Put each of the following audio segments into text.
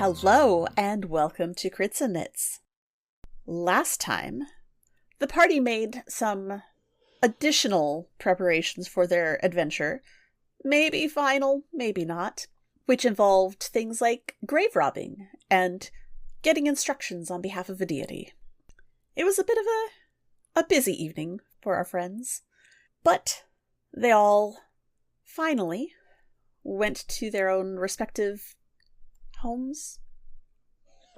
Hello, and welcome to Crits&Knits. Last time, the party made some additional preparations for their adventure, maybe final, maybe not, which involved things like grave robbing and getting instructions on behalf of a deity. It was a bit of a busy evening for our friends, but they all finally went to their own respective homes,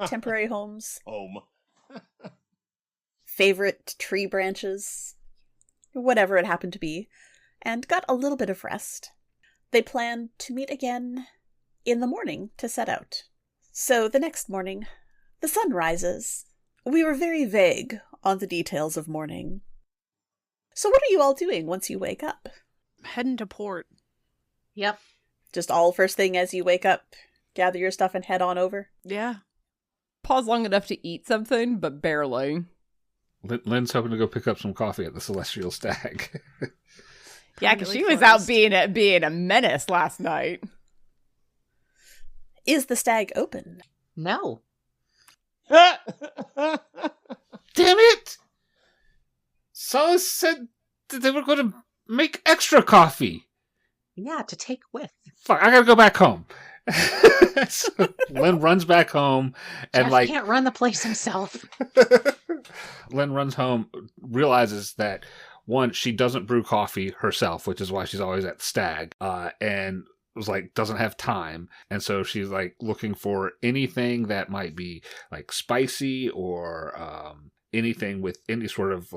temporary homes, favorite tree branches, whatever it happened to be, and got a little bit of rest. They planned to meet again in the morning to set out. So the next morning, the sun rises. We were very vague on the details of morning. So what are you all doing once you wake up? Heading to port. Yep. Just all first thing as you wake up, gather your stuff and head on over? Yeah. Pause long enough to eat something, but barely. Lynn's hoping to go pick up some coffee at the Celestial Stag. Yeah, because she was out being a menace last night. Is the stag open? No. Damn it! So said that they were going to make extra coffee. Yeah, to take with. Fuck, I gotta go back home. So Lynn runs back home and Jeff can't run the place himself. Lynn runs home, realizes that one, she doesn't brew coffee herself, which is why she's always at the stag, and was like, doesn't have time. And so she's like looking for anything that might be like spicy or anything with any sort of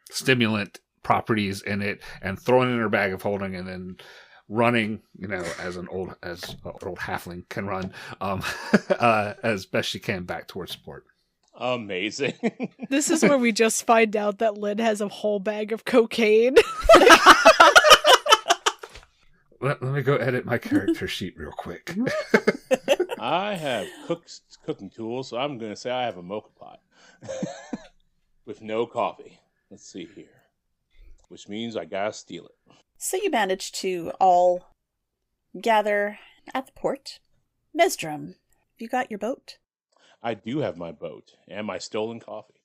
stimulant properties in it, and throwing it in her bag of holding, and then running, as an old halfling can run, as best she can back towards port. Amazing. This is where we just find out that Lynn has a whole bag of cocaine. Let me go edit my character sheet real quick. I have cooking tools, so I'm going to say I have a mocha pot with no coffee. Let's see here. Which means I gotta steal it. So you managed to all gather at the port. Mesdrum, have you got your boat? I do have my boat and my stolen coffee.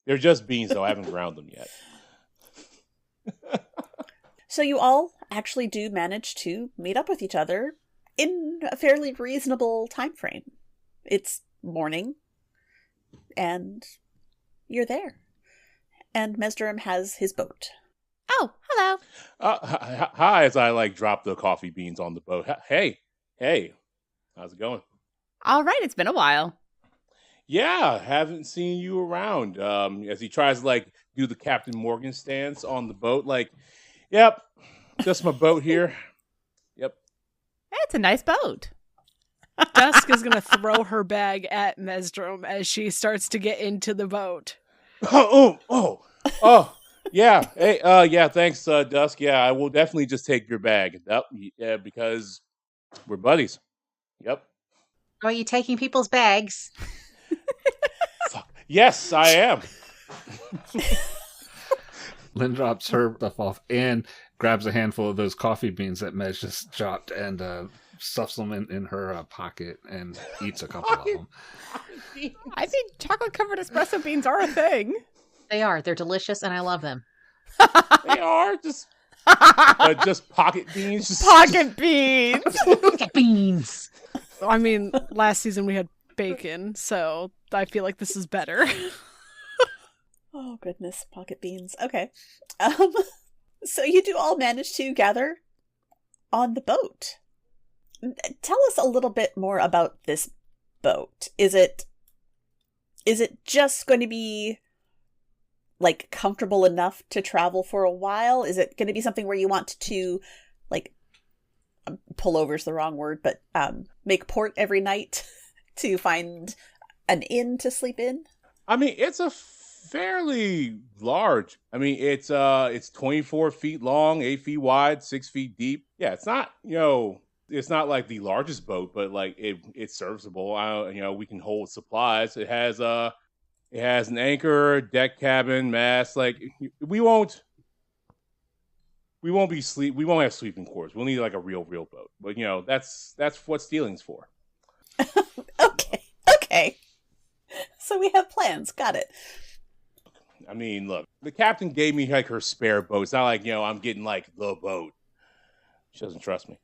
They're just beans, though. I haven't ground them yet. So you all actually do manage to meet up with each other in a fairly reasonable time frame. It's morning, and you're there. And Mesdrum has his boat. Oh, hello. Hi, as I drop the coffee beans on the boat. Hey, how's it going? All right, it's been a while. Yeah, haven't seen you around. As he tries to do the Captain Morgan stance on the boat, yep, just my boat here. Yep. It's a nice boat. Dusk is going to throw her bag at Mesdrum as she starts to get into the boat. Oh, yeah. Hey, yeah, thanks, Dusk. Yeah, I will definitely just take your bag. Yep, yeah, because we're buddies. Yep. Are you taking people's bags? Fuck. Yes, I am. Lynn drops her stuff off and grabs a handful of those coffee beans that Mez just dropped and stuffs them in her pocket and eats a couple of them. I think chocolate-covered espresso beans are a thing. They are. They're delicious, and I love them. They are just pocket beans. Pocket beans. Pocket beans. I mean, last season we had bacon, so I feel like this is better. Oh, goodness. Pocket beans. Okay. So you do all manage to gather on the boat. Tell us a little bit more about this boat. Is it just going to be comfortable enough to travel for a while? Is it going to be something where you want to pull over is the wrong word, but make port every night to find an inn to sleep in? I mean, it's a fairly large. I mean, it's 24 feet long, 8 feet wide, 6 feet deep. Yeah, it's not it's not like the largest boat, but it's serviceable. We can hold supplies. It has an anchor, deck cabin, mast. We won't we won't have sleeping quarters. We'll need like a real boat. But that's what stealing's for. Okay. So we have plans. Got it. I mean, look, the captain gave me like her spare boat. It's not like, I'm getting like the boat. She doesn't trust me.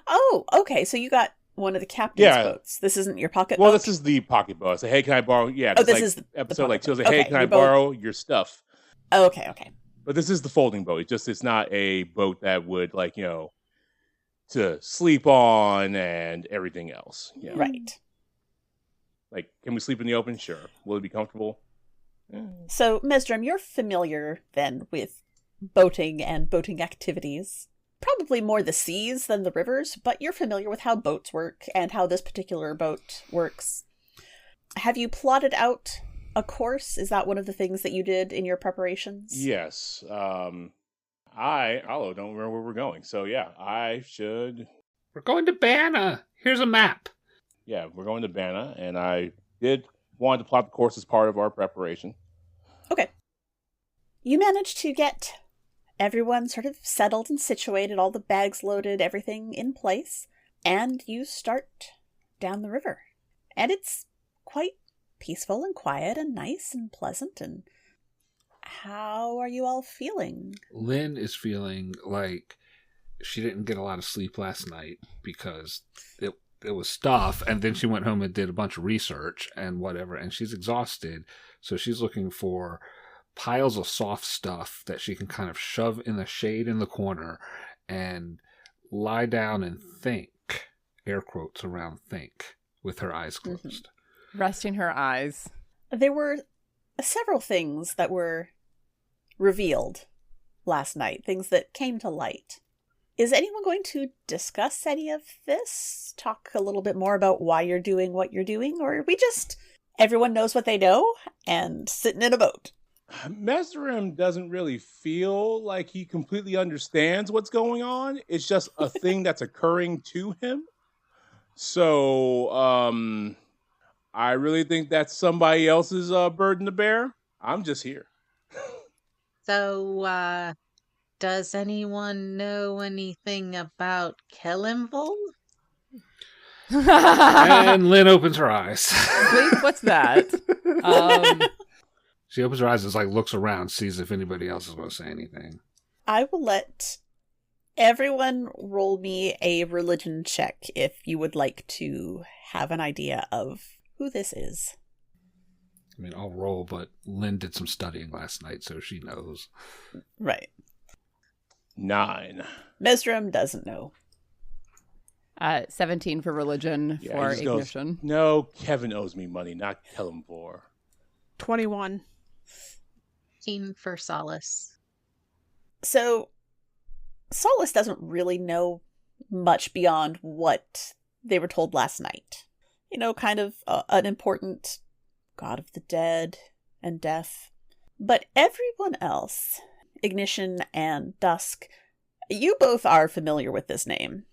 Oh, okay. So you got one of the captain's boats. This isn't your pocket boat? Well, this is the pocket boat. I said, hey, can I borrow? Yeah. Oh, this is the episode like, she was boat. like, hey, Okay, can I your boat- borrow your stuff? Oh, okay. But this is the folding boat. It's not a boat that would like, to sleep on and everything else. Yeah. Right. Like, can we sleep in the open? Sure. Will it be comfortable? So, Mesdrum, you're familiar then with boating and boating activities. Probably more the seas than the rivers, but you're familiar with how boats work and how this particular boat works. Have you plotted out a course? Is that one of the things that you did in your preparations? Yes. I don't remember where we're going. So, yeah, I should... We're going to Banna. Here's a map. Yeah, we're going to Banna, and I did want to plot the course as part of our preparation. Okay. You managed to get everyone sort of settled and situated, all the bags loaded, everything in place, and you start down the river. And it's quite peaceful and quiet and nice and pleasant. And how are you all feeling? Lynn is feeling like she didn't get a lot of sleep last night because it was stuff, and then she went home and did a bunch of research and whatever, and she's exhausted, so she's looking for piles of soft stuff that she can kind of shove in the shade in the corner and lie down and think, air quotes around think, with her eyes closed. Resting her eyes. There were several things that were revealed last night, things that came to light. Is anyone going to discuss any of this? Talk a little bit more about why you're doing what you're doing? Or are we just, everyone knows what they know and sitting in a boat? Mesrim doesn't really feel like he completely understands what's going on. It's just a thing that's occurring to him. So, I really think that's somebody else's burden to bear. I'm just here. So, does anyone know anything about Kellenvold? And Lynn opens her eyes. Wait, what's that? She opens her eyes and looks around, sees if anybody else is going to say anything. I will let everyone roll me a religion check if you would like to have an idea of who this is. I mean, I'll roll, but Lynn did some studying last night, so she knows. Right. 9. Mesdrum doesn't know. 17 for religion for he just goes, ignition. no, Kevin owes me money, not Kellenvor. 21. 15 for solace. So, Solus doesn't really know much beyond what they were told last night. Kind of an important god of the dead and death. But everyone else, Ignition and Dusk, you both are familiar with this name.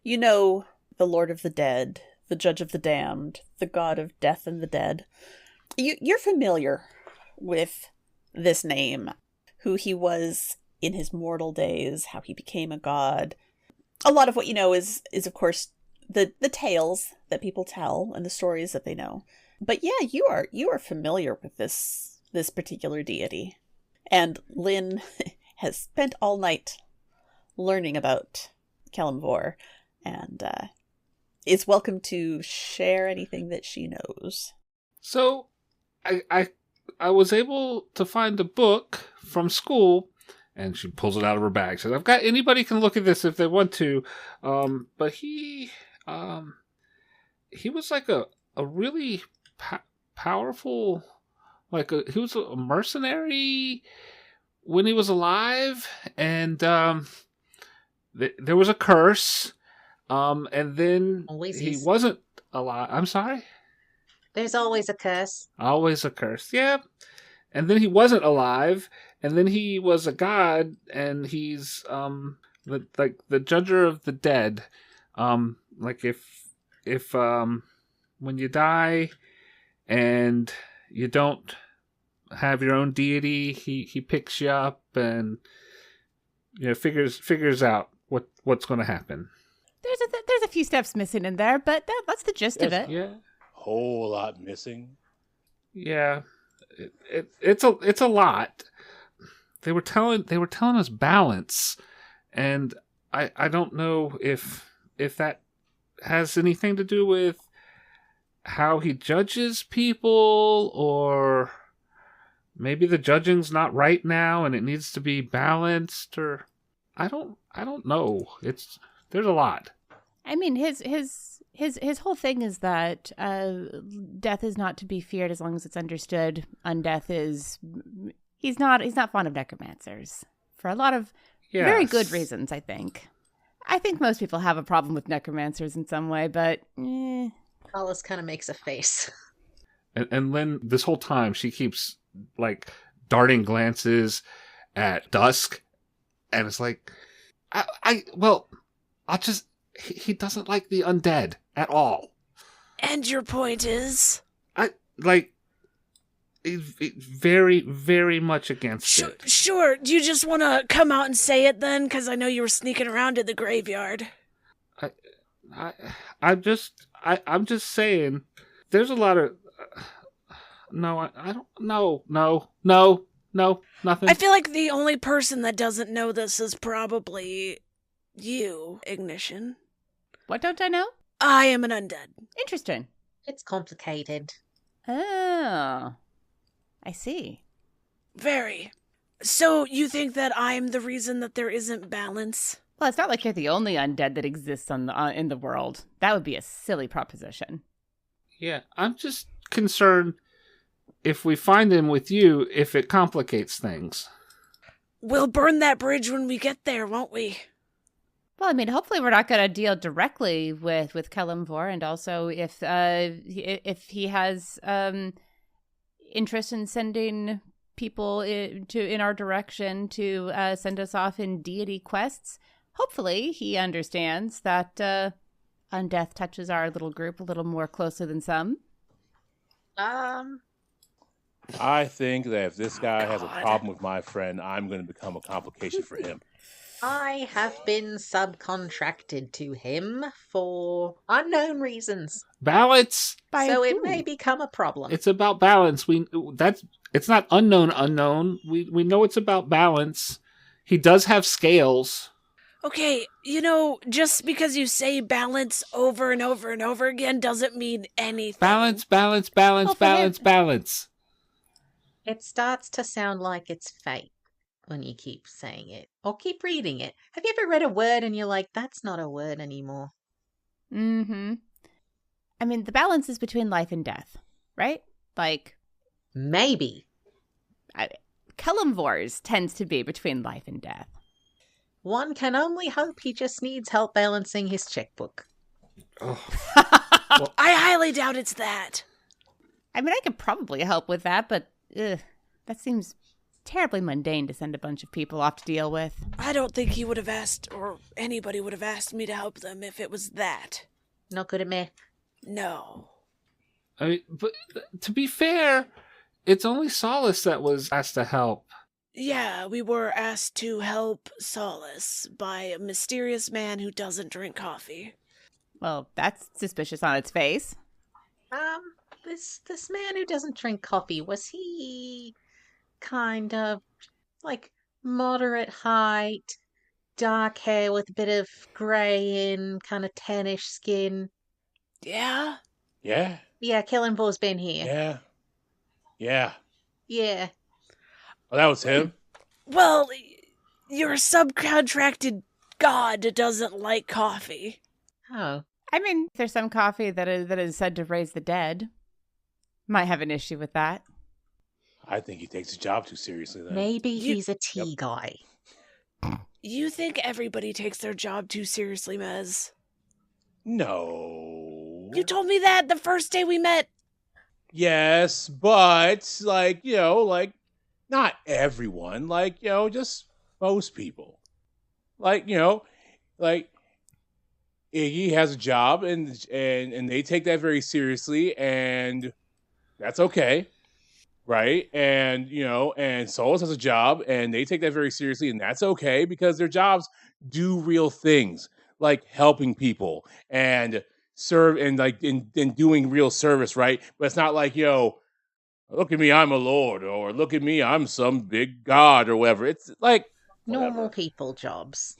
You know the Lord of the Dead, the Judge of the Damned, the God of Death and the Dead. You're familiar with this name, who he was in his mortal days, how he became a god. A lot of what you know is of course, the tales that people tell and the stories that they know. But yeah, you are familiar with this particular deity. And Lynn has spent all night learning about Kellenvor, and is welcome to share anything that she knows. So, I was able to find a book from school, and she pulls it out of her bag. Says, "I've got anybody can look at this if they want to." But he was like a really powerful, he was a mercenary when he was alive, and there was a curse, and then Always he is. wasn't alive. I'm sorry? There's always a curse. Always a curse, yeah. And then he wasn't alive, and then he was a god, and he's the judger of the dead. If when you die and you don't have your own deity, he picks you up and figures out what's going to happen. There's a few steps missing in there, but that's the gist of it. Yeah, Whole lot missing. yeah, it's a lot. They were telling us balance, and I don't know if that has anything to do with how he judges people, or maybe the judging's not right now and it needs to be balanced, or I don't know. There's a lot. I mean, his whole thing is that death is not to be feared as long as it's understood. Undeath is he's not fond of necromancers for a lot of very good reasons. I think most people have a problem with necromancers in some way, but Alice kind of makes a face. And Lynn, this whole time, she keeps like darting glances at Dusk, and it's like, he doesn't like the undead at all. And your point is? Very, very much against it. Sure. Do you just want to come out and say it then? Because I know you were sneaking around in the graveyard. I'm just saying, there's a lot of. No, I don't. No, nothing. I feel like the only person that doesn't know this is probably you, Ignition. What don't I know? I am an undead. Interesting. It's complicated. Oh, I see. Very. So you think that I'm the reason that there isn't balance? Well, it's not like you're the only undead that exists in the world. That would be a silly proposition. Yeah, I'm just concerned if we find him with you, if it complicates things. We'll burn that bridge when we get there, won't we? Well, I mean, hopefully we're not going to deal directly with Kelimvor, and also if he has interest in sending people in our direction to send us off in deity quests, hopefully he understands that undeath touches our little group a little more closely than some. I think that if this guy has a problem with my friend, I'm going to become a complication for him. I have been subcontracted to him for unknown reasons. Balance. So it may become a problem. It's about balance. It's not unknown. We know it's about balance. He does have scales. Okay, just because you say balance over and over and over again doesn't mean anything. Balance. It starts to sound like it's fate when you keep saying it or keep reading it. Have you ever read a word and you're like, that's not a word anymore? Mm-hmm. I mean, the balance is between life and death, right? Like, maybe. Kelimvor's tends to be between life and death. One can only hope he just needs help balancing his checkbook. Oh. Well, I highly doubt it's that. I mean, I could probably help with that, but that seems terribly mundane to send a bunch of people off to deal with. I don't think he would have asked, or anybody would have asked me to help them if it was that. Not good at math. No. I mean, but to be fair, it's only Solace that was asked to help. Yeah, we were asked to help Solace by a mysterious man who doesn't drink coffee. Well, that's suspicious on its face. This man who doesn't drink coffee, was he kind of like moderate height, dark hair with a bit of grey in, kind of tannish skin? Yeah? Yeah. Yeah, Kelimvor's been here. Yeah. Yeah. Oh, that was him? Well, your subcontracted god doesn't like coffee. Oh. I mean, there's some coffee that is said to raise the dead. Might have an issue with that. I think he takes his job too seriously then. Maybe he's a tea guy. You think everybody takes their job too seriously, Mez? No. You told me that the first day we met. Yes, but not everyone. Just most people. Iggy has a job and they take that very seriously, and that's okay. right? And and Solus has a job, and they take that very seriously, and that's okay because their jobs do real things like helping people and serve and like in doing real service, right? But it's not like look at me, I'm a lord, or look at me, I'm some big god, or whatever. It's like Normal people jobs.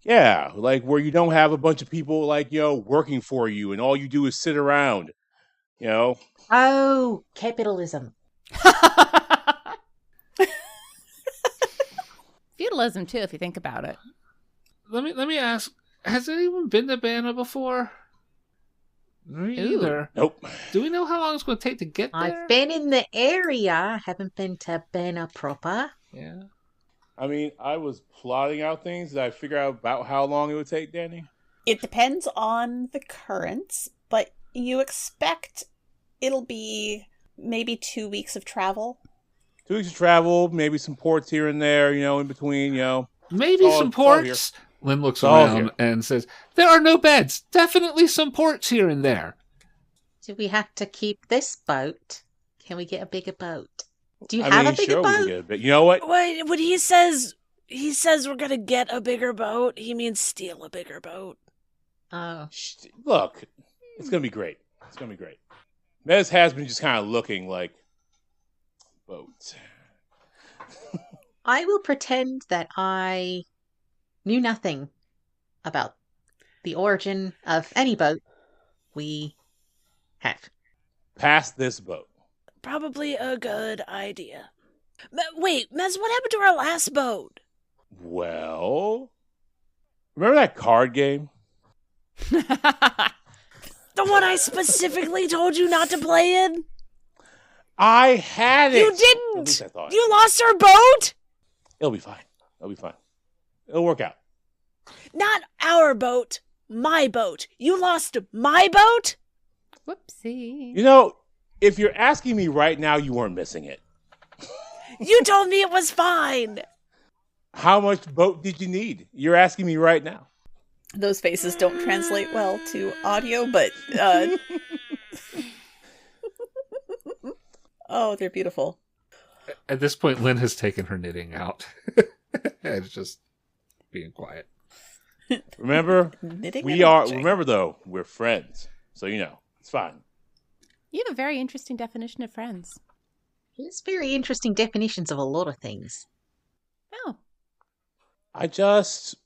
yeah, like where you don't have a bunch of people like working for you, and all you do is sit around. Oh, capitalism. Feudalism too, if you think about it. Let me ask: has anyone been to Banna before? Me either. Nope. Do we know how long it's going to take to get there? I've been in the area. Haven't been to Banner proper. Yeah. I mean, I was plotting out things. Did I figure out about how long it would take, Danny? It depends on the currents, but you expect it'll be maybe 2 weeks of travel. 2 weeks of travel, maybe some ports here and there, in between, Maybe some ports. Lynn looks around and says, there are no beds. Definitely some ports here and there. Do we have to keep this boat? Can we get a bigger boat? Do you have a bigger boat? You know what? When he says we're gonna get a bigger boat, he means steal a bigger boat. Oh. Look, it's going to be great. It's going to be great. Mez has been just kind of looking like boats. I will pretend that I knew nothing about the origin of any boat we have. Past this boat. Probably a good idea. Wait, Mez, what happened to our last boat? Well, remember that card game? The one I specifically told you not to play in? I had it. You didn't. At least I thought. You lost our boat? It'll be fine. It'll work out. Not our boat. My boat. You lost my boat? Whoopsie. If you're asking me right now, you weren't missing it. You told me it was fine. How much boat did you need? You're asking me right now. Those faces don't translate well to audio, but oh, they're beautiful. At this point, Lynn has taken her knitting out. And it's just being quiet. Remember, Knitting remember though, we're friends. So it's fine. You have a very interesting definition of friends. There's very interesting definitions of a lot of things. Oh. I just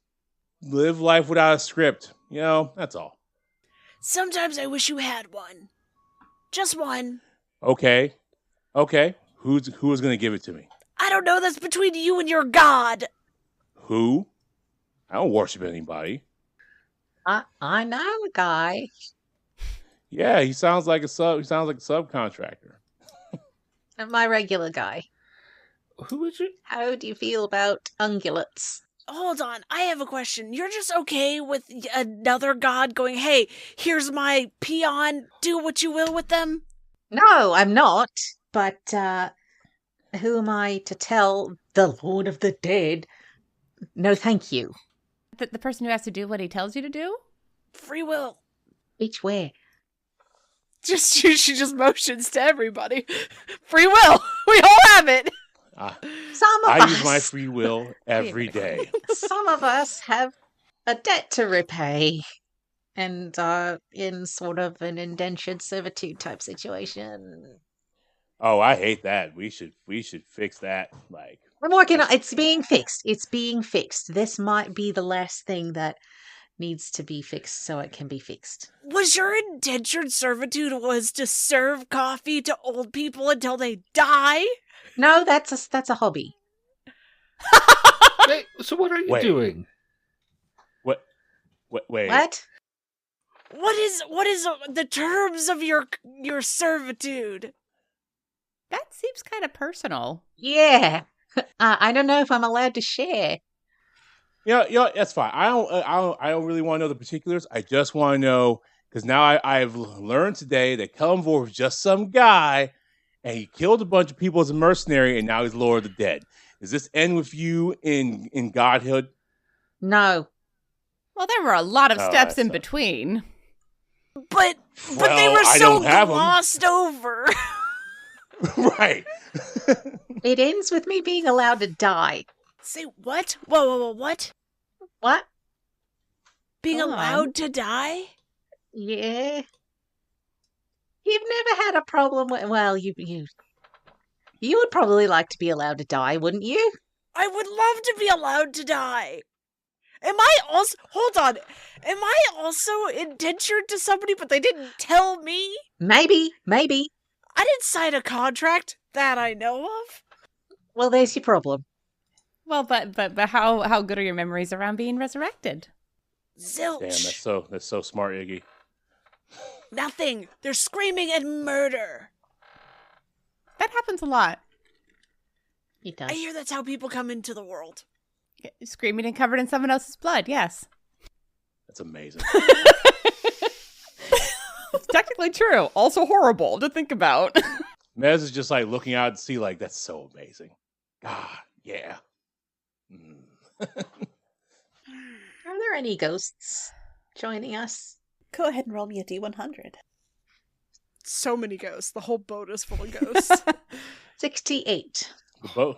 live life without a script. That's all. Sometimes I wish you had one. Just one. Okay. Who's going to give it to me? I don't know. That's between you and your god. Who? I don't worship anybody. I know a guy. Yeah, he sounds like a subcontractor. My regular guy. Who would you? How do you feel about ungulates? Hold on. I have a question. You're just okay with another god going, hey, here's my peon. Do what you will with them? No, I'm not. But who am I to tell the Lord of the Dead? No, thank you. The person who has to do what he tells you to do? Free will. Each way. She just motions to everybody. Free will. We all have it. I use my free will every day. Some of us have a debt to repay and are in sort of an indentured servitude type situation. Oh, I hate that. We should fix that. Like, I'm working on it's being fixed. This might be the last thing that needs to be fixed so it can be fixed. Was your indentured servitude was to serve coffee to old people until they die? No, that's a hobby. Wait, so what are you doing? Wait. What? What is the terms of your servitude? That seems kind of personal. Yeah. I don't know if I'm allowed to share. That's fine. I don't really want to know the particulars. I just want to know because now I've learned today that Kellenvor was just some guy, and he killed a bunch of people as a mercenary, and now he's Lord of the Dead. Does this end with you in godhood? No. Well, there were a lot of steps in between. But they were so glossed over. Right. It ends with me being allowed to die. Say what? Whoa, what? What? Being Go on. allowed to die? Yeah. You've never had a problem with... Well, you would probably like to be allowed to die, wouldn't you? I would love to be allowed to die. Am I also... Hold on. Am I also indentured to somebody, but they didn't tell me? Maybe. I didn't sign a contract that I know of. Well, there's your problem. Well, but how good are your memories around being resurrected? Zilch. Damn, that's so smart, Iggy. Nothing. They're screaming and murder. That happens a lot. It does. I hear that's how people come into the world. Screaming and covered in someone else's blood, yes. That's amazing. It's technically true. Also horrible to think about. Mez is just like looking out to see, like, that's so amazing. God, yeah. Mm. Are there any ghosts joining us? Go ahead and roll me a D100. So many ghosts. The whole boat is full of ghosts. 68. The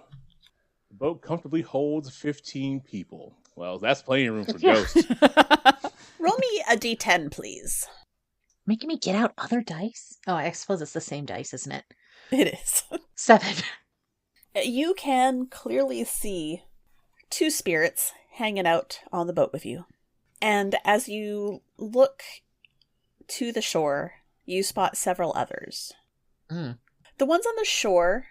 boat comfortably holds 15 people. Well, that's plenty of room for ghosts. Roll me a D10, please. Making me get out other dice? Oh, I suppose it's the same dice, isn't it? It is. 7. You can clearly see 2 spirits hanging out on the boat with you. And as you look to the shore, you spot several others. Mm. The ones on the shore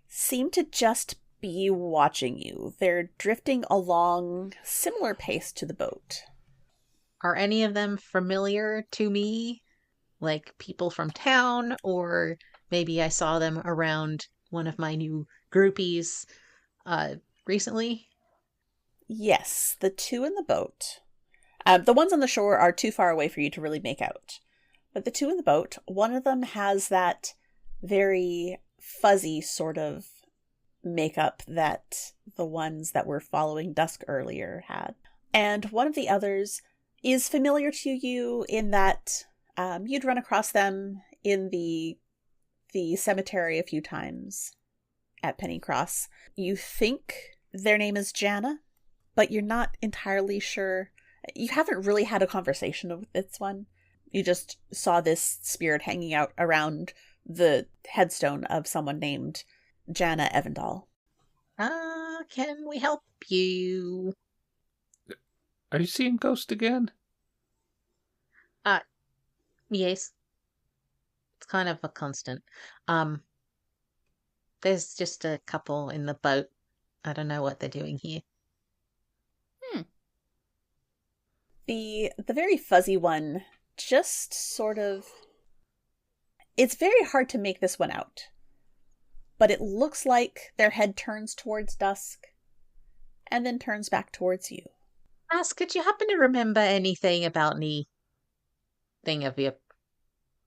seem to just be watching you. They're drifting along similar pace to the boat. Are any of them familiar to me? Like people from town? Or maybe I saw them around one of my new groupies recently? Yes, the 2 in the boat. The ones on the shore are too far away for you to really make out. But the 2 in the boat, one of them has that very fuzzy sort of makeup that the ones that were following Dusk earlier had. And one of the others is familiar to you in that you'd run across them in the cemetery a few times at Pennycross. You think their name is Jana, but you're not entirely sure. You haven't really had a conversation with this one. You just saw this spirit hanging out around the headstone of someone named Jana Evendal. Can we help you? Are you seeing Ghost again? Yes. It's kind of a constant. There's just a couple in the boat. I don't know what they're doing here. The very fuzzy one just sort of... It's very hard to make this one out. But it looks like their head turns towards Dusk and then turns back towards you. Ask, could you happen to remember anything about anything of your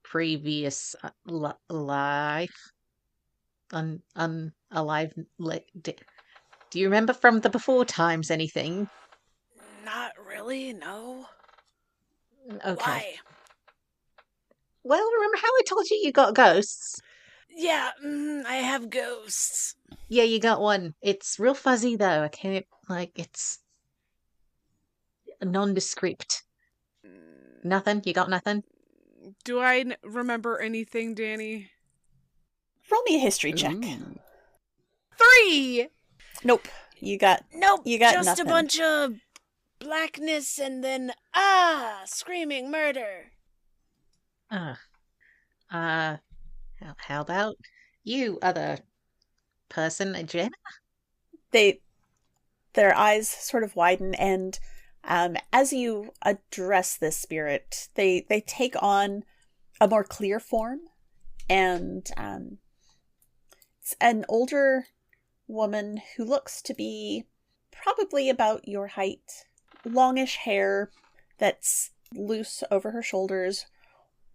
previous life? Alive? Do you remember from the before times anything? Not really, no. Okay. Why? Well, remember how I told you got ghosts? Yeah, I have ghosts. Yeah, you got one. It's real fuzzy, though. I can't, it's nondescript. Nothing? You got nothing? Do I remember anything, Danny? Roll me a history check. Ooh. 3! Nope. You got Nope, just nothing. a bunch of blackness and then, screaming murder. How about you, other person, Jenna? Their eyes sort of widen, and as you address this spirit, they take on a more clear form, and it's an older woman who looks to be probably about your height, longish hair that's loose over her shoulders,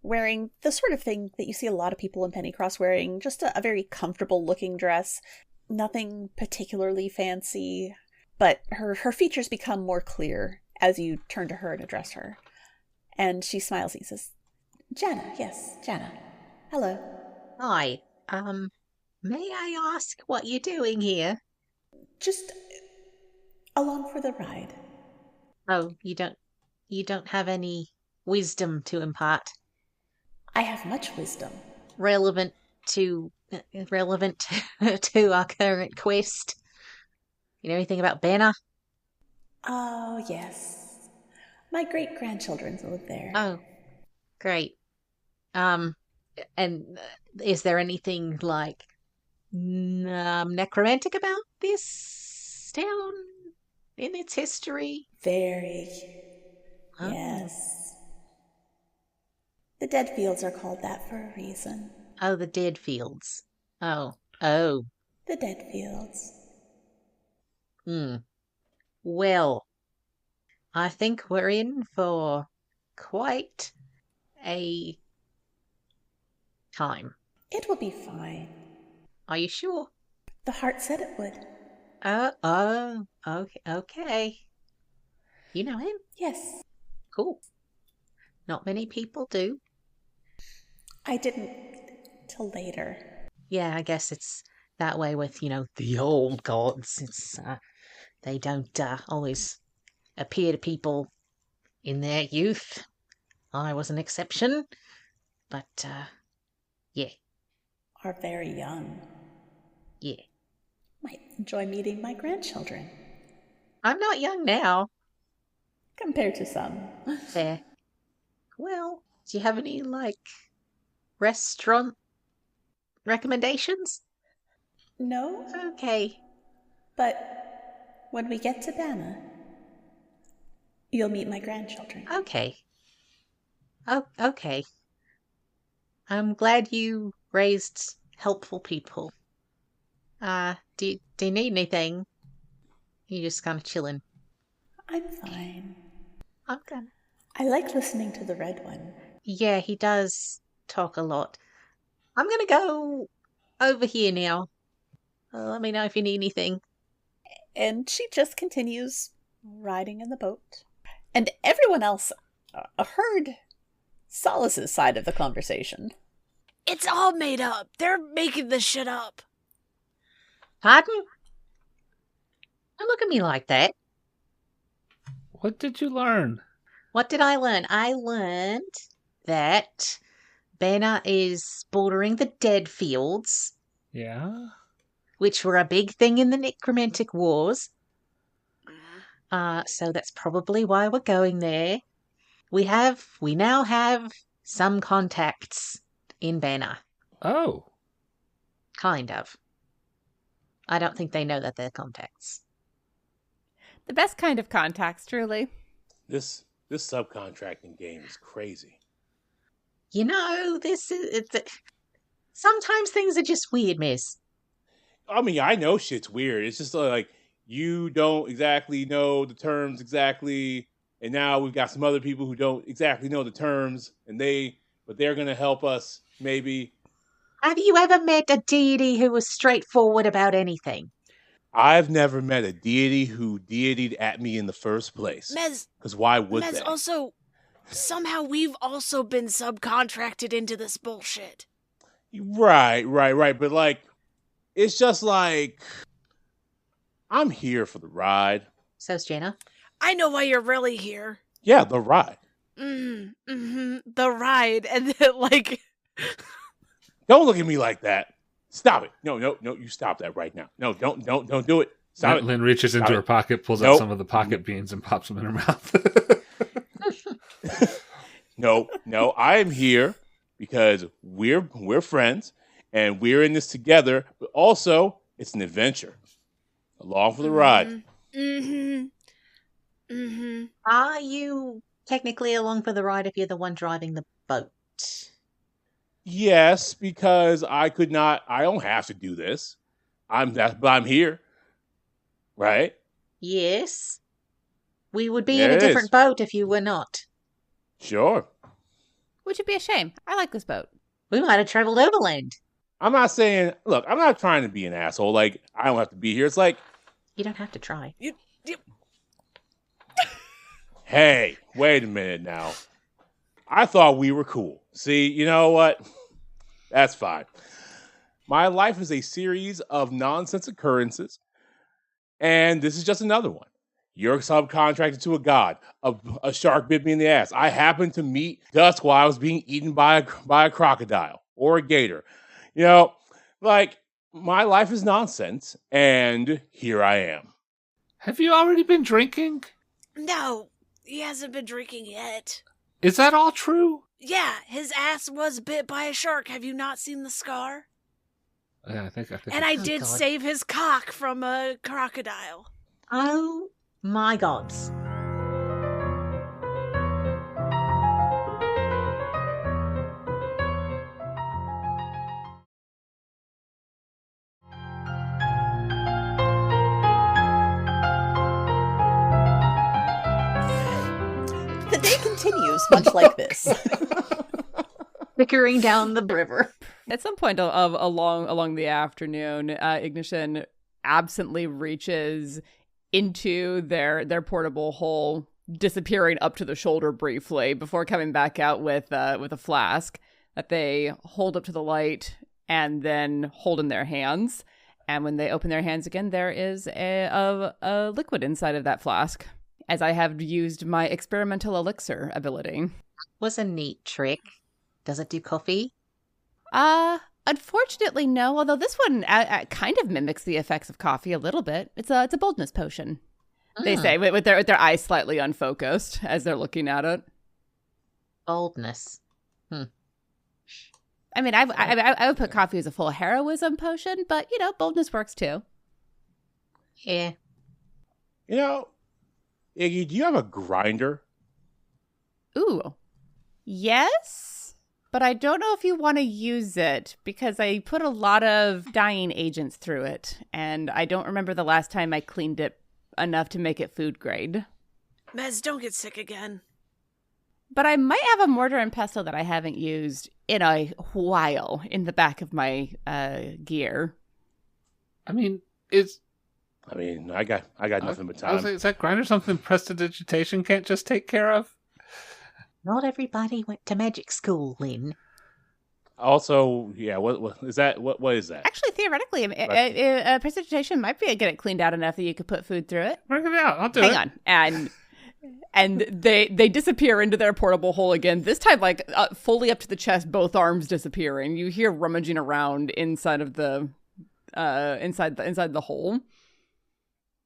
wearing the sort of thing that you see a lot of people in Pennycross wearing, just a very comfortable looking dress, nothing particularly fancy, but her features become more clear as you turn to her and address her. And she smiles and says, Jana, yes, Jana. Hello. Hi. May I ask what you're doing here? Just along for the ride. Oh, you don't have any wisdom to impart. I have much wisdom. Relevant to to our current quest. You know anything about Banner? Oh, yes. My great-grandchildren live there. Oh, great. And is there anything like necromantic about this town in its history? Very. Oh. Yes. The dead fields are called that for a reason. Oh, the dead fields. Oh. The dead fields. Well, I think we're in for quite a time. It will be fine. Are you sure? The heart said it would. Okay. You know him? Yes. Cool. Not many people do. I didn't till later. Yeah, I guess it's that way with, the old gods. It's they don't always appear to people in their youth. I was an exception. But, yeah. Are very young. Yeah. Might enjoy meeting my grandchildren. I'm not young now. Compared to some. Fair. Well, do you have any, restaurant recommendations? No, Okay. but when we get to Banna, you'll meet my grandchildren. Okay. Oh, okay. I'm glad you raised helpful people. Do you need anything? You just kind of chilling. I'm fine. I'm gonna. I like listening to the red one. Yeah, he does talk a lot. I'm gonna go over here now. Let me know if you need anything. And she just continues riding in the boat. And everyone else heard Solace's side of the conversation. It's all made up. They're making this shit up. Pardon? Don't look at me like that. What did you learn? What did I learn? I learned that Banner is bordering the dead fields. Yeah? Which were a big thing in the necromantic wars. So that's probably why we're going there. We now have some contacts in Banner. Oh. Kind of. I don't think they know that they're contacts. The best kind of contacts, truly. This subcontracting game is crazy. Sometimes things are just weird, miss. I mean, I know shit's weird. It's just like you don't exactly know the terms exactly, and now we've got some other people who don't exactly know the terms, but they're gonna help us maybe. Have you ever met a deity who was straightforward about anything? I've never met a deity who deityed at me in the first place. Mez, because why would Mez, they? also, somehow we've also been subcontracted into this bullshit. Right. But it's just like I'm here for the ride. So's Jenna. I know why you're really here. Yeah, the ride. The ride, and then Don't look at me like that. Stop it. No, you stop that right now. No, don't do it. Stop it. Lynn reaches into her pocket, pulls out some of the pocket beans and pops them in her mouth. No, I am here because we're friends and we're in this together, but also it's an adventure. Along for the ride. Are you technically along for the ride if you're the one driving the boat? Yes, because I don't have to do this. But I'm here. Right? Yes. We would be There in a it different is. boat if you were not. Sure. Which would be a shame. I like this boat. We might have traveled overland. I'm not saying, look, I'm not trying to be an asshole. I don't have to be here. It's like, You don't have to try. hey, wait a minute now. I thought we were cool. See, you know what? That's fine. My life is a series of nonsense occurrences, and this is just another one. You're subcontracted to a god. A shark bit me in the ass. I happened to meet Dusk while I was being eaten by a crocodile or a gator. You know, like, my life is nonsense, and here I am. Have you already been drinking? No, he hasn't been drinking yet. Is that all true? Yeah, his ass was bit by a shark. Have you not seen the scar? Yeah, I think. And I did God. save his cock from a crocodile. Oh my gods. The day continues much like this. Bickering down the river. At some point along the afternoon, Ignition absently reaches into their portable hole, disappearing up to the shoulder briefly before coming back out with a flask that they hold up to the light and then hold in their hands. And when they open their hands again, there is a liquid inside of that flask, as I have used my experimental elixir ability. Was a neat trick. Does it do coffee? Unfortunately, no. Although this one kind of mimics the effects of coffee a little bit. It's a boldness potion. They say with their eyes slightly unfocused as they're looking at it. Boldness. I mean, I would put coffee as a full heroism potion, but boldness works too. Yeah. You know, Iggy, do you have a grinder? Ooh, yes, but I don't know if you want to use it because I put a lot of dyeing agents through it, and I don't remember the last time I cleaned it enough to make it food grade. Mez, don't get sick again. But I might have a mortar and pestle that I haven't used in a while in the back of my gear. I mean, I got nothing but time. Is that grinder something prestidigitation can't just take care of? Not everybody went to magic school, Lynn. Also, yeah, what is that? What is that? Actually, theoretically, prestidigitation might be get it cleaned out enough that you could put food through it. Bring it out. I'll do it. Hang on. And they disappear into their portable hole again. This time, fully up to the chest, both arms disappearing. You hear rummaging around inside of the inside the hole.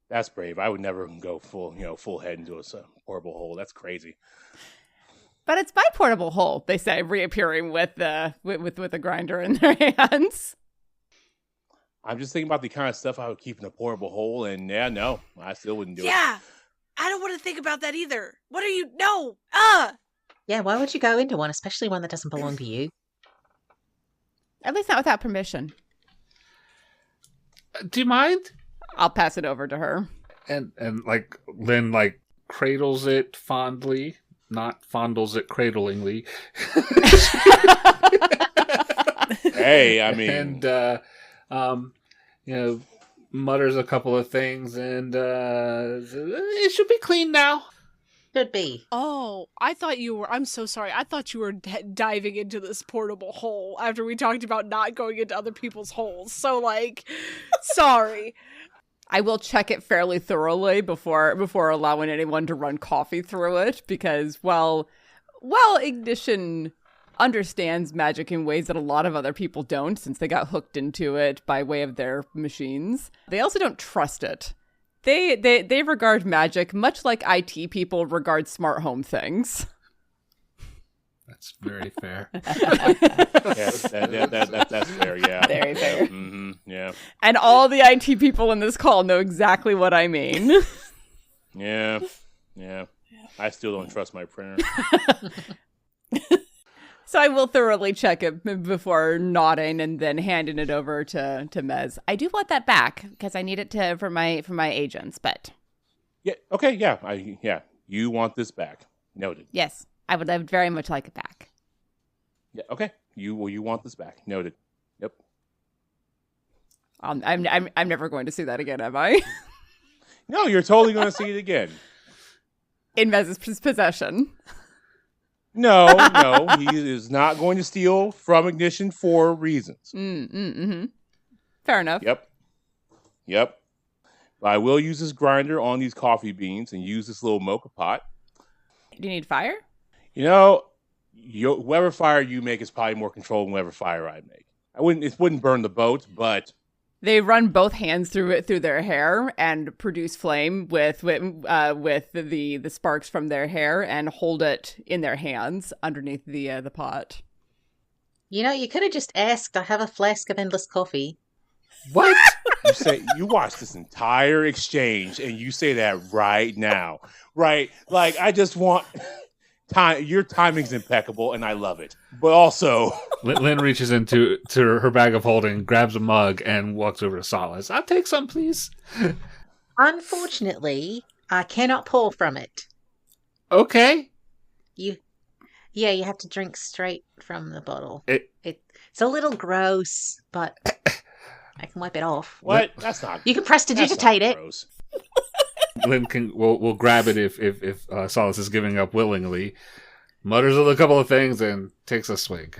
That's brave. I would never go full head into a portable hole. That's crazy. But it's my portable hole, they say, reappearing with a grinder in their hands. I'm just thinking about the kind of stuff I would keep in a portable hole, and no, I still wouldn't do it. Yeah, I don't want to think about that either. What are you? No! Yeah, why would you go into one, especially one that doesn't belong to you? At least not without permission. Do you mind? I'll pass it over to her. And Lynn cradles it fondly, not fondles it cradlingly. Hey, I mean, and mutters a couple of things, and it should be clean now. Should be. Oh, I thought you were. I'm so sorry. I thought you were diving into this portable hole after we talked about not going into other people's holes. So, sorry. I will check it fairly thoroughly before allowing anyone to run coffee through it, because while Ignition understands magic in ways that a lot of other people don't, since they got hooked into it by way of their machines, they also don't trust it. They regard magic much like IT people regard smart home things. That's very fair. That's fair, yeah. Very fair. Mm-hmm, yeah. And all the IT people in this call know exactly what I mean. Yeah. I still don't trust my printer. So I will thoroughly check it before nodding and then handing it over to Mez. I do want that back because I need it for my agents, but Yeah. Okay. Yeah. You want this back? Noted. yes, I would very much like it back. Yeah. Okay. You want this back? Noted. Yep. I'm never going to see that again, am I? No, you're totally going to see it again. In Mez's possession. No, he is not going to steal from Ignition for reasons. Fair enough. Yep. But I will use this grinder on these coffee beans and use this little mocha pot. Do you need fire? Whatever fire you make is probably more controlled than whatever fire I make. It wouldn't burn the boat, but They run both hands through their hair and produce flame with the sparks from their hair and hold it in their hands underneath the pot. You could have just asked. I have a flask of endless coffee. what? You watch this entire exchange and you say that right now, right? Like I just want time. Your timing's impeccable and I love it. But also, Lynn reaches into her bag of holding, grabs a mug, and walks over to Solace. I'll take some, please. Unfortunately, I cannot pour from it. Okay. You have to drink straight from the bottle. It's a little gross, but I can wipe it off. What? That's not. You can prestidigitate it. Gross. Lynn will grab it if Solace is giving up willingly. Mutters a couple of things and takes a swig.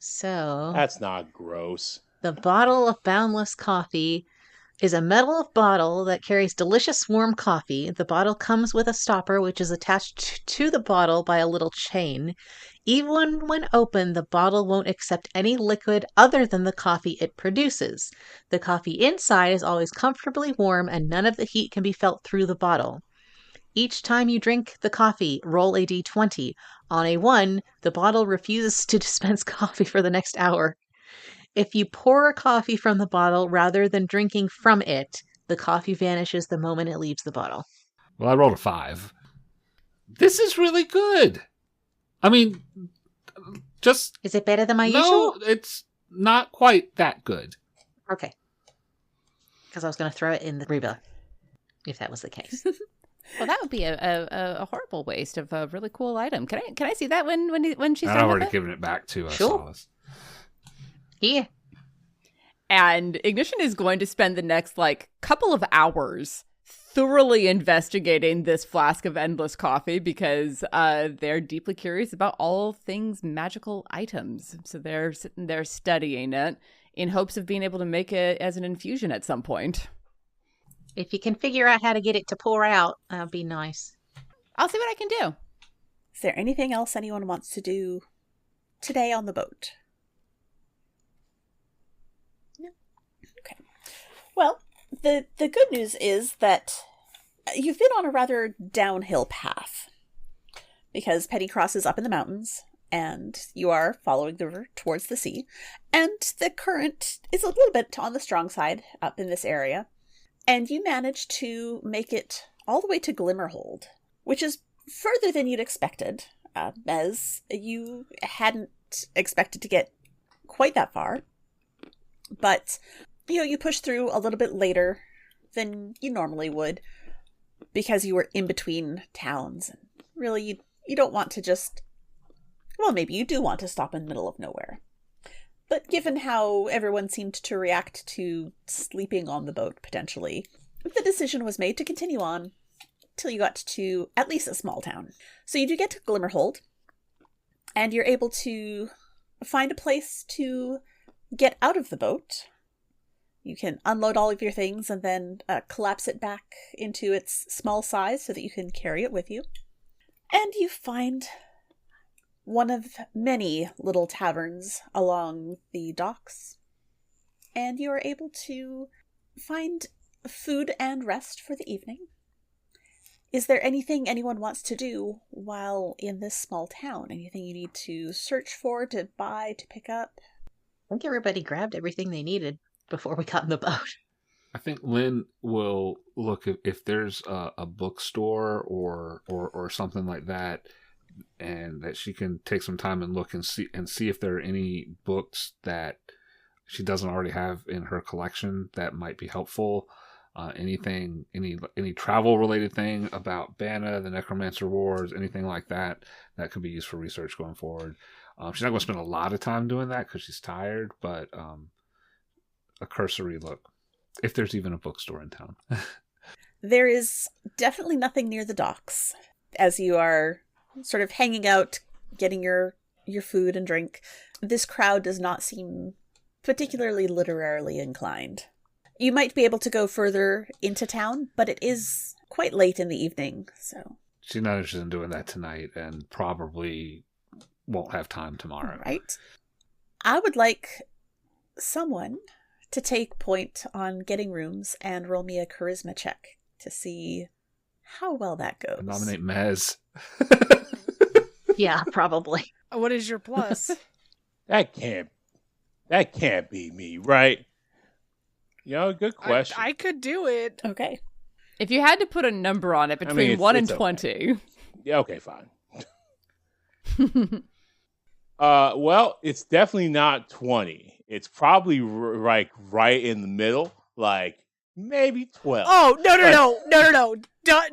So That's not gross. the bottle of Boundless Coffee is a metal bottle that carries delicious warm coffee. The bottle comes with a stopper which is attached to the bottle by a little chain. Even when open, the bottle won't accept any liquid other than the coffee it produces. The coffee inside is always comfortably warm and none of the heat can be felt through the bottle. Each time you drink the coffee, roll a d20. On a 1, the bottle refuses to dispense coffee for the next hour. If you pour coffee from the bottle rather than drinking from it, the coffee vanishes the moment it leaves the bottle. Well, I rolled a 5. This is really good. I mean, just... Is it better than my no, usual? it's not quite that good. Okay. Because I was going to throw it in the rebuild, if that was the case. Well, that would be a horrible waste of a really cool item. Can I see that when she's I've done with already it? given it back to Sure. Solace. Here. And Ignition is going to spend the next couple of hours thoroughly investigating this flask of endless coffee because they're deeply curious about all things magical items. So they're sitting there studying it in hopes of being able to make it as an infusion at some point. If you can figure out how to get it to pour out, that'd be nice. I'll see what I can do. Is there anything else anyone wants to do today on the boat? No. Okay. Well, the good news is that you've been on a rather downhill path because Pennycross is up in the mountains and you are following the river towards the sea, and the current is a little bit on the strong side up in this area. And you manage to make it all the way to Glimmerhold, which is further than you'd expected, as you hadn't expected to get quite that far. But, you push through a little bit later than you normally would, because you were in between towns. And really, you don't want to just... Well, maybe you do want to stop in the middle of nowhere. But given how everyone seemed to react to sleeping on the boat, potentially, the decision was made to continue on till you got to at least a small town. So you do get to Glimmerhold, and you're able to find a place to get out of the boat. You can unload all of your things and then collapse it back into its small size so that you can carry it with you. And you find one of many little taverns along the docks, and you are able to find food and rest for the evening. Is there anything anyone wants to do while in this small town? Anything you need to search for, to buy, to pick up? I think everybody grabbed everything they needed before we got in the boat. I think Lynn will look if there's a bookstore or something like that, and that she can take some time and look and see if there are any books that she doesn't already have in her collection that might be helpful. Any travel related thing about Banna, the Necromancer Wars, anything like that could be used for research going forward. She's not going to spend a lot of time doing that because she's tired, but a cursory look, if there's even a bookstore in town. There is definitely nothing near the docks, as you are sort of hanging out getting your food and drink. This crowd does not seem particularly literarily inclined. You might be able to go further into town, but it is quite late in the evening, so... She's not interested in doing that tonight and probably won't have time tomorrow. Right. I would like someone to take point on getting rooms and roll me a charisma check to see how well that goes. Nominate Mez. Yeah, probably. What is your plus? That can't be me, right? Good question. I could do it. Okay. If you had to put a number on it between 1 and it's 20. Okay. Yeah, okay, fine. Well, it's definitely not 20. It's probably right in the middle, like maybe 12. Oh, no.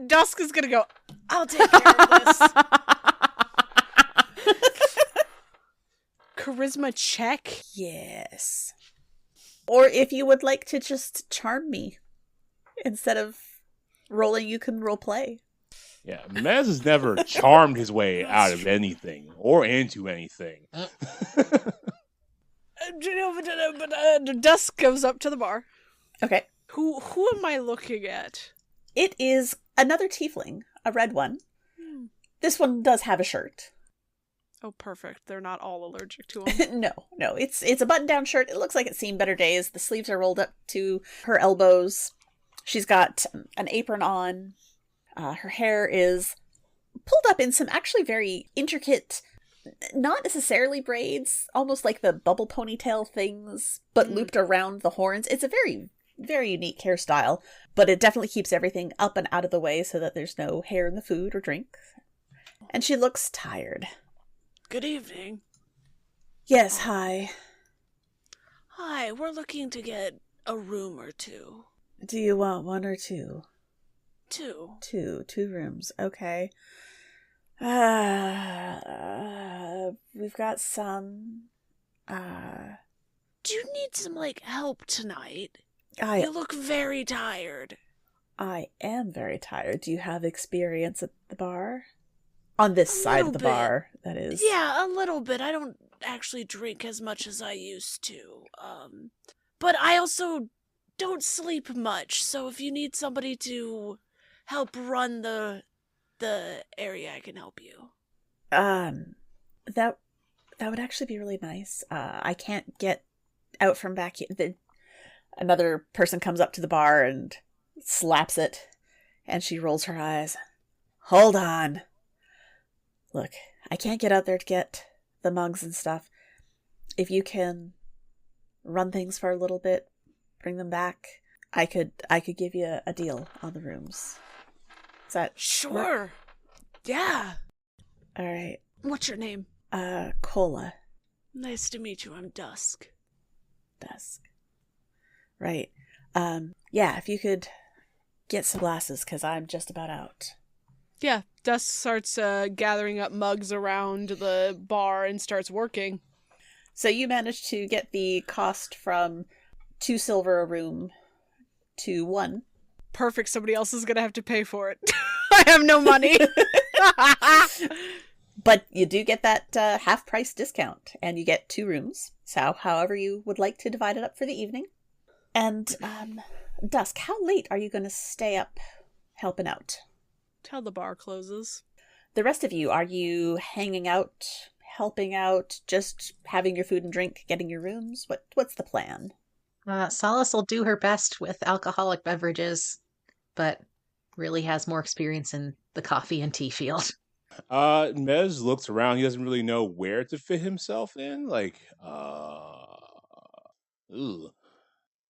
Dusk is going to go, I'll take care of this. Charisma check? Yes. Or if you would like to just charm me instead of rolling, you can role play. Yeah, Mez has never charmed his way out of anything or into anything. Dusk goes up to the bar. Okay. Who am I looking at? It is another tiefling, a red one. This one does have a shirt. Oh, perfect. They're not all allergic to them. No. It's a button-down shirt. It looks like it's seen better days. The sleeves are rolled up to her elbows. She's got an apron on. Her hair is pulled up in some actually very intricate, not necessarily braids, almost like the bubble ponytail things, but looped around the horns. It's a very, very unique hairstyle, but it definitely keeps everything up and out of the way so that there's no hair in the food or drink. And she looks tired. Good evening. Yes, hi. Hi, we're looking to get a room or two. Do you want one or two? Two. Two rooms. Okay. We've got some. Do you need some, help tonight? You You look very tired. I am very tired. Do you have experience at the bar? On this side of the bar, that is. Yeah, a little bit. I don't actually drink as much as I used to. But I also don't sleep much, so if you need somebody to help run the area, I can help you. That would actually be really nice. I can't get out from back here. Another person comes up to the bar and slaps it, and she rolls her eyes. Hold on. Look, I can't get out there to get the mugs and stuff. If you can run things for a little bit, bring them back, I could give you a deal on the rooms. Is that Sure. work? Yeah. All right. What's your name? Cola. Nice to meet you. I'm Dusk. Dusk. Right. Yeah, if you could get some glasses, because I'm just about out. Yeah, Dusk starts gathering up mugs around the bar and starts working. So you managed to get the cost from 2 silver a room to 1. Perfect. Somebody else is going to have to pay for it. I have no money. But you do get that half-price discount, and you get 2 rooms. So however you would like to divide it up for the evening. And, Dusk, how late are you going to stay up helping out? Till the bar closes. The rest of you, are you hanging out, helping out, just having your food and drink, getting your rooms? What's the plan? Solace will do her best with alcoholic beverages, but really has more experience in the coffee and tea field. Mez looks around. He doesn't really know where to fit himself in.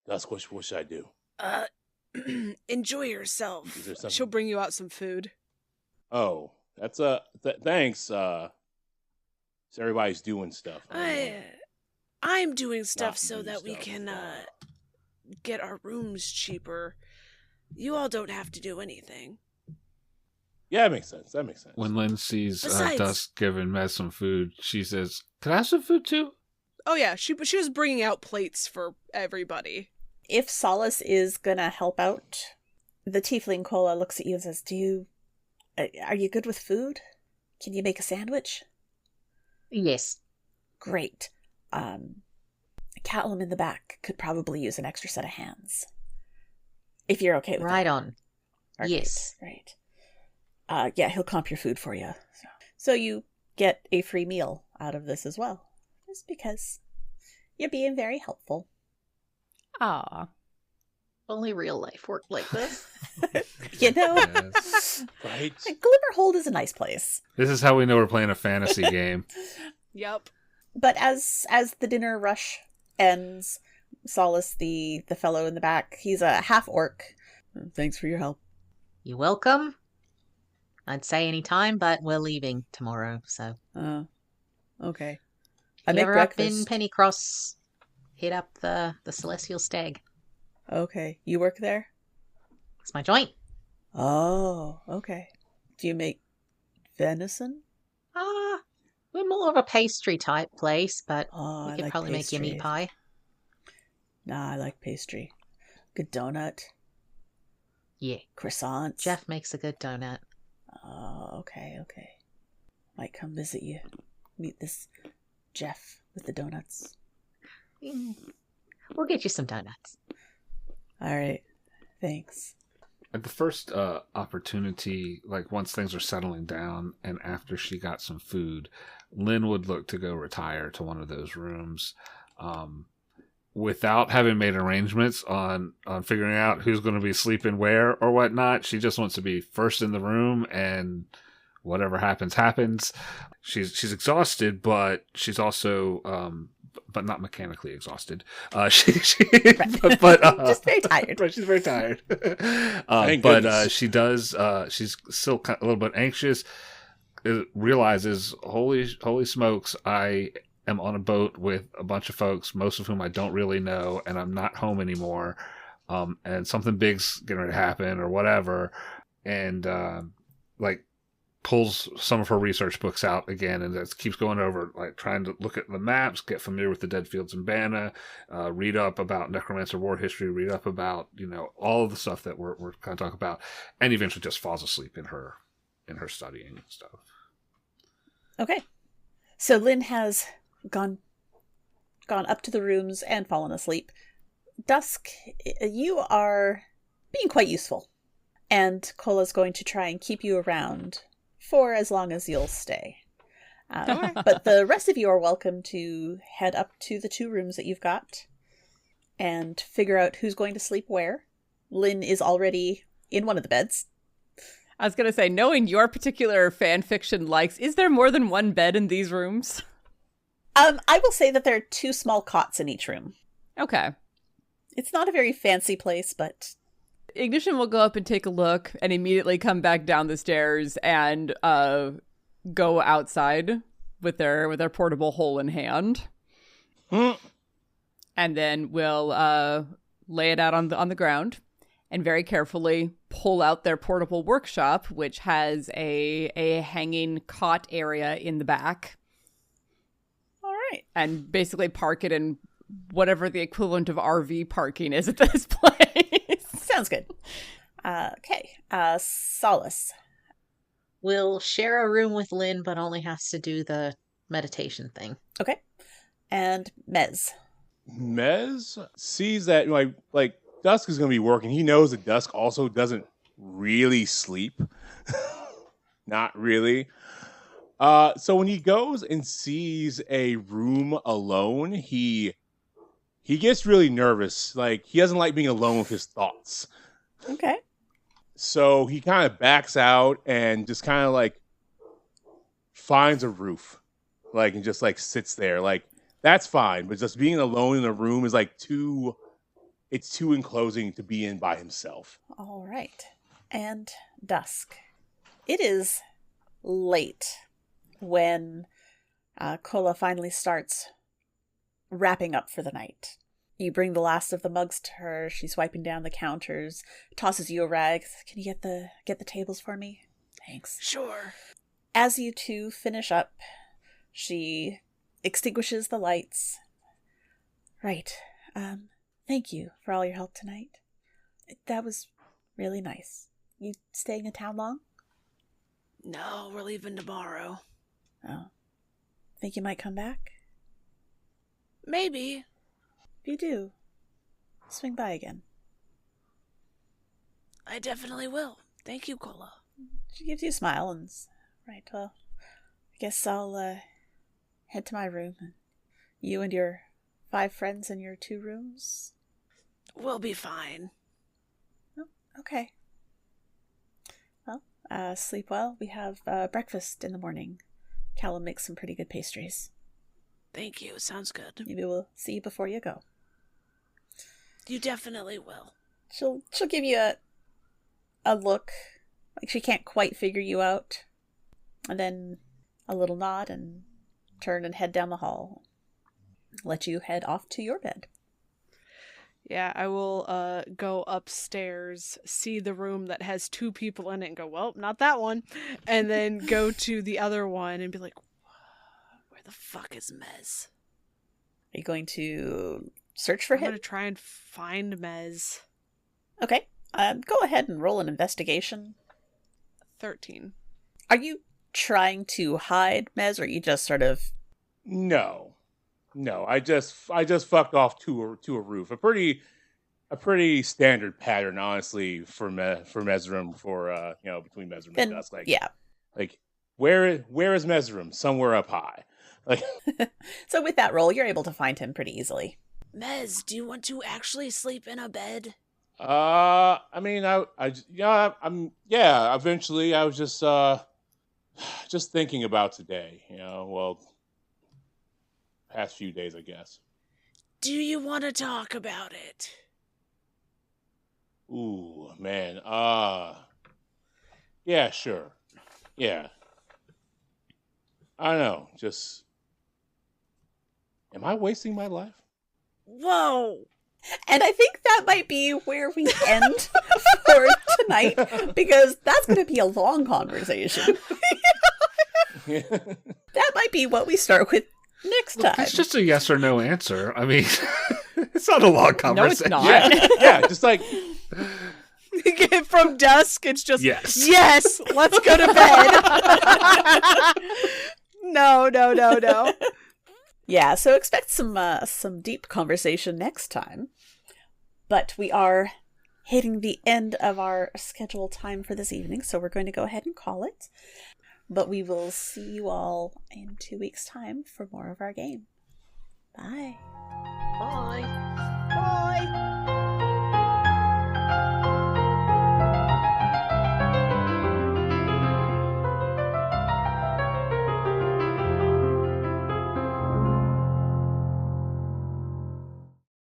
That's what should I do? Enjoy yourself. Is there something- She'll bring you out some food. Oh, that's thanks. So everybody's doing stuff. I'm doing stuff Not so doing that we stuff. can get our rooms cheaper. You all don't have to do anything. Yeah, that makes sense. When Lynn sees Besides- Dusk giving Mez some food, she says, "Can I have some food too?" Oh yeah, she was bringing out plates for everybody. If Solace is gonna help out, the tiefling Cola looks at you and says, are you good with food? Can you make a sandwich? Yes. Great. Callum in the back could probably use an extra set of hands. If you're okay with Right that. on. Yes. Right. Yeah, he'll comp your food for you. So you get a free meal out of this as well. Just because you're being very helpful. Aw. Only real life work like this. You know, Yes. Right. Glimmerhold is a nice place. This is how we know we're playing a fantasy game. Yep. But as the dinner rush ends, Solace, the fellow in the back, he's a half-orc. Thanks for your help. You're welcome. I'd say any time, but we're leaving tomorrow, so. Okay. If I make you're up in breakfast. Pennycross, hit up the Celestial Stag. Okay. You work there? It's my joint. Oh, okay. Do you make venison? We're more of a pastry type place, but Oh, we I could like probably make you meat pastry. pie. Nah, I like pastry. Good donut. Yeah. Croissants. Jeff makes a good donut. Oh, okay. Might come visit you. Meet this Jeff with the donuts. We'll get you some donuts. All right. Thanks. At the first opportunity, like once things are settling down and after she got some food, Lynn would look to go retire to one of those rooms without having made arrangements on figuring out who's going to be sleeping where or whatnot. She just wants to be first in the room, and whatever happens. She's exhausted, but she's also but not mechanically exhausted. But Just very tired. Right, she's very tired. Thank but goodness. she does. She's still a little bit anxious. Realizes, holy smokes, I am on a boat with a bunch of folks, most of whom I don't really know, and I'm not home anymore. And something big's getting ready to happen or whatever, and like pulls some of her research books out again and just keeps going over, like trying to look at the maps, get familiar with the dead fields in Banna, read up about Necromancer war history, read up about, all of the stuff that we're kind of talking about, and eventually just falls asleep in her studying and stuff. Okay. So Lynn has gone up to the rooms and fallen asleep. Dusk, you are being quite useful. And Cola's going to try and keep you around for as long as you'll stay. But the rest of you are welcome to head up to the 2 rooms that you've got and figure out who's going to sleep where. Lynn is already in one of the beds. I was going to say, knowing your particular fan fiction likes, is there more than one bed in these rooms? I will say that there are 2 small cots in each room. Okay. It's not a very fancy place, but... Ignition will go up and take a look and immediately come back down the stairs and go outside with their portable hole in hand. And then we'll lay it out on the ground and very carefully pull out their portable workshop, which has a hanging cot area in the back. All right. And basically park it in whatever the equivalent of RV parking is at this place. Sounds good. Okay. Solace. We'll share a room with Lynn, but only has to do the meditation thing. Okay. And Mez. Mez sees that like Dusk is going to be working. He knows that Dusk also doesn't really sleep. Not really. So when he goes and sees a room alone, he gets really nervous. Like, he doesn't like being alone with his thoughts. Okay. So he kind of backs out and just kind of like finds a roof, like, and just like sits there. Like, that's fine, but just being alone in a room is like it's too enclosing to be in by himself. All right. And Dusk. It is late when Kola finally starts wrapping up for the night. You bring the last of the mugs to her. She's wiping down the counters, tosses you a rag. Can you get the tables for me? Thanks. Sure. As you 2 finish up, she extinguishes the lights. Right. Thank you for all your help tonight. That was really nice. You staying in town long? No, we're leaving tomorrow. Oh. Think you might come back? Maybe. If you do, swing by again. I definitely will. Thank you, Cola. She gives you a smile and right, well, I guess I'll head to my room. You and your 5 friends in your 2 rooms? We'll be fine. Oh, okay. Well, sleep well. We have breakfast in the morning. Callum makes some pretty good pastries. Thank you. Sounds good. Maybe we'll see you before you go. You definitely will. She'll give you a look, like she can't quite figure you out, and then a little nod and turn and head down the hall. Let you head off to your bed. Yeah, I will go upstairs, see the room that has 2 people in it, and go, well, not that one. And then go to the other one and be like, where the fuck is Mez? Are you going to search for I'm him? going to try and find Mez. Okay. Go ahead and roll an investigation. 13. Are you trying to hide Mez, or are you just sort of... No, I just fucked off to a roof. A pretty standard pattern, honestly, for Mesrim, for between Mesrim and Dusk. Like, yeah. Like, where is Mesrim? Somewhere up high. Like, so with that roll, you're able to find him pretty easily. Mez, do you want to actually sleep in a bed? I mean, eventually, I was just thinking about today. Past few days, I guess. Do you want to talk about it? Ooh, man. Yeah, sure. Yeah. I don't know. Just, am I wasting my life? Whoa! And I think that might be where we end for tonight, because that's going to be a long conversation. That might be what we start with next time. It's just a yes or no answer. I mean, it's not a long conversation. No, it's not. Yeah, just like... From dusk, it's just, yes, let's go to bed. No. Yeah, so expect some deep conversation next time. But we are hitting the end of our scheduled time for this evening, so we're going to go ahead and call it. But we will see you all in 2 weeks' time for more of our game. Bye. Bye. Bye.